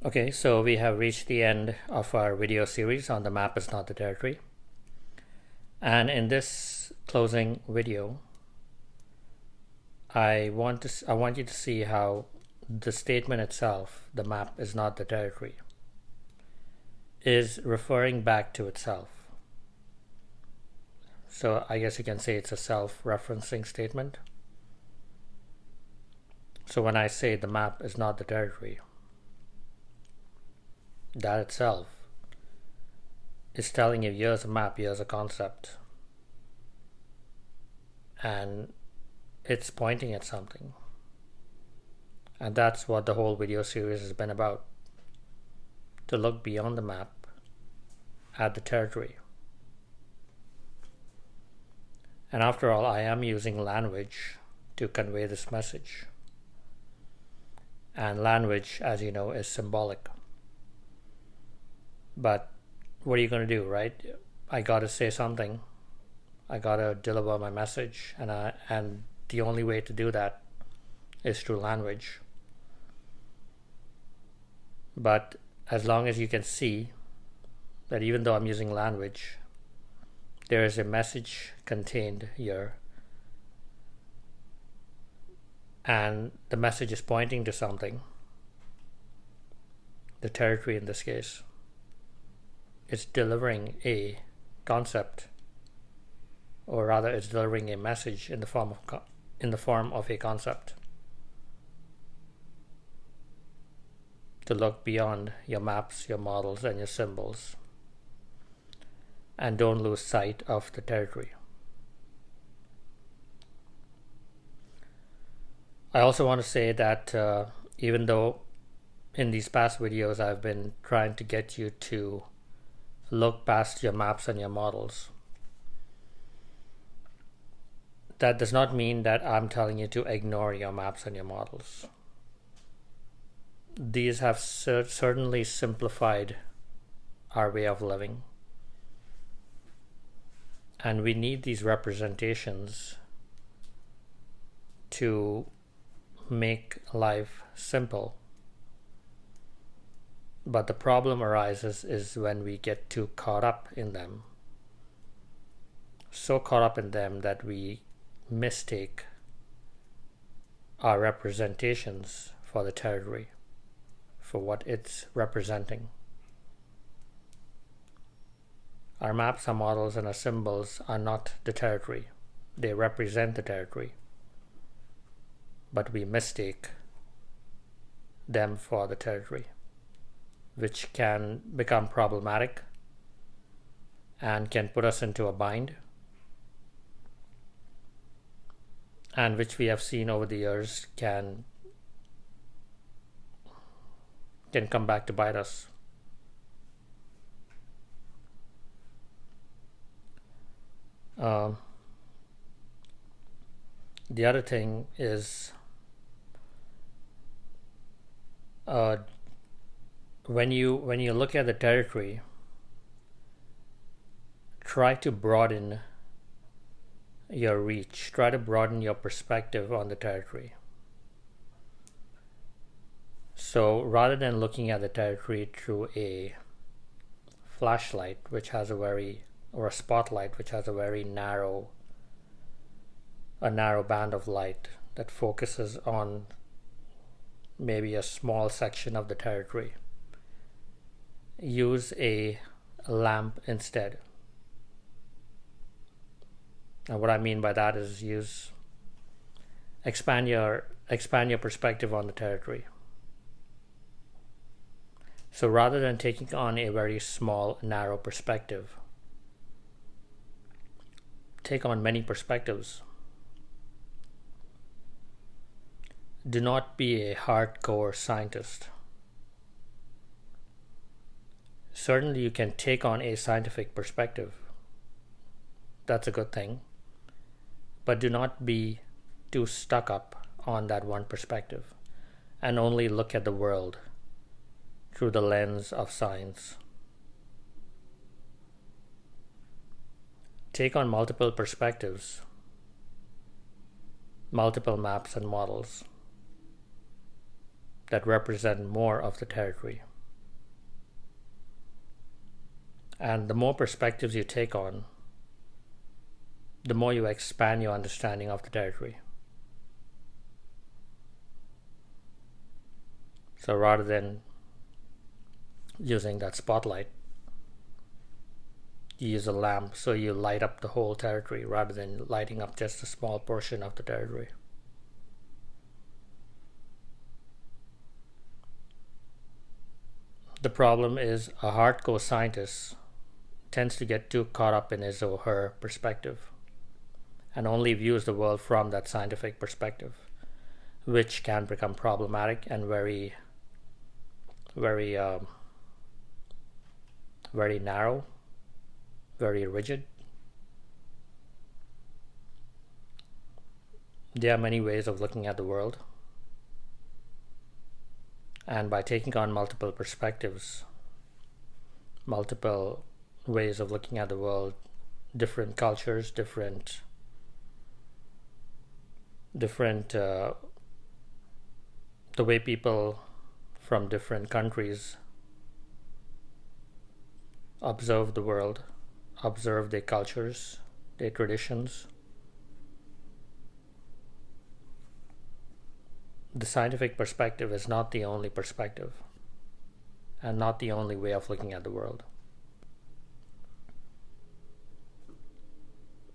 Okay, so we have reached the end of our video series on the map is not the territory. And in this closing video, I want you to see how the statement itself, the map is not the territory, is referring back to itself. So I guess you can say it's a self-referencing statement. So when I say the map is not the territory, that itself is telling you here's a map, here's a concept, and it's pointing at something. And that's what the whole video series has been about, to look beyond the map at the territory. And after all, I am using language to convey this message. And language, as you know, is symbolic. But what are you going to do, right? I got to say something. I got to deliver my message. And the only way to do that is through language. But as long as you can see that even though I'm using language, there is a message contained here, and the message is pointing to something, the territory in this case. It's delivering a concept, or rather it's delivering a message in the form of a concept. To look beyond your maps, your models, and your symbols, and don't lose sight of the territory. I also want to say that even though in these past videos I've been trying to get you to look past your maps and your models, that does not mean that I'm telling you to ignore your maps and your models. These have certainly simplified our way of living. And we need these representations to make life simple. But the problem arises is when we get too caught up in them. So caught up in them that we mistake our representations for the territory, for what it's representing. Our maps, our models, and our symbols are not the territory. They represent the territory. But we mistake them for the territory, which can become problematic and can put us into a bind, and which we have seen over the years can come back to bite us. The other thing is when you look at the territory, try to broaden your reach, try to broaden your perspective on the territory. So rather than looking at the territory through a flashlight, which has or a spotlight, which has a very narrow band of light that focuses on maybe a small section of the territory, use a lamp instead. And what I mean by that is expand your perspective on the territory. So rather than taking on a very small, narrow perspective, take on many perspectives. Do not be a hardcore scientist. Certainly you can take on a scientific perspective. That's a good thing. But do not be too stuck up on that one perspective and only look at the world through the lens of science. Take on multiple perspectives, multiple maps and models that represent more of the territory. And the more perspectives you take on, the more you expand your understanding of the territory. So rather than using that spotlight, you use a lamp, so you light up the whole territory rather than lighting up just a small portion of the territory. The problem is a hardcore scientist tends to get too caught up in his or her perspective and only views the world from that scientific perspective, which can become problematic and very, very, very narrow, very rigid. There are many ways of looking at the world, and by taking on multiple perspectives, multiple ways of looking at the world, different cultures, different the way people from different countries observe the world, observe their cultures, their traditions. The scientific perspective is not the only perspective and not the only way of looking at the world.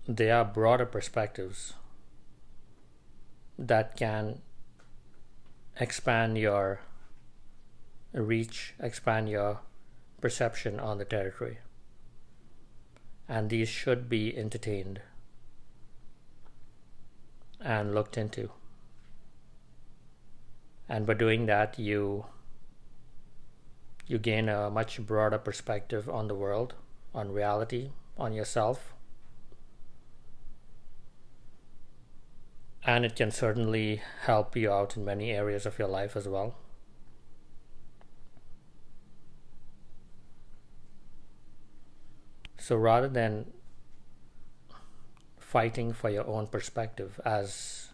There are broader perspectives that can expand your reach, expand your perception on the territory. And these should be entertained and looked into. And by doing that, you gain a much broader perspective on the world, on reality, on yourself. And it can certainly help you out in many areas of your life as well. So rather than fighting for your own perspective, as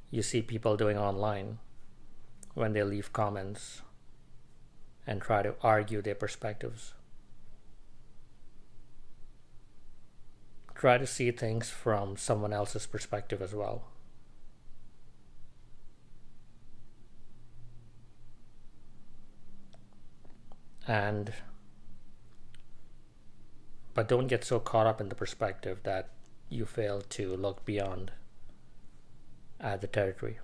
you see people doing online when they leave comments and try to argue their perspectives, try to see things from someone else's perspective as well. But don't get so caught up in the perspective that you fail to look beyond at the territory.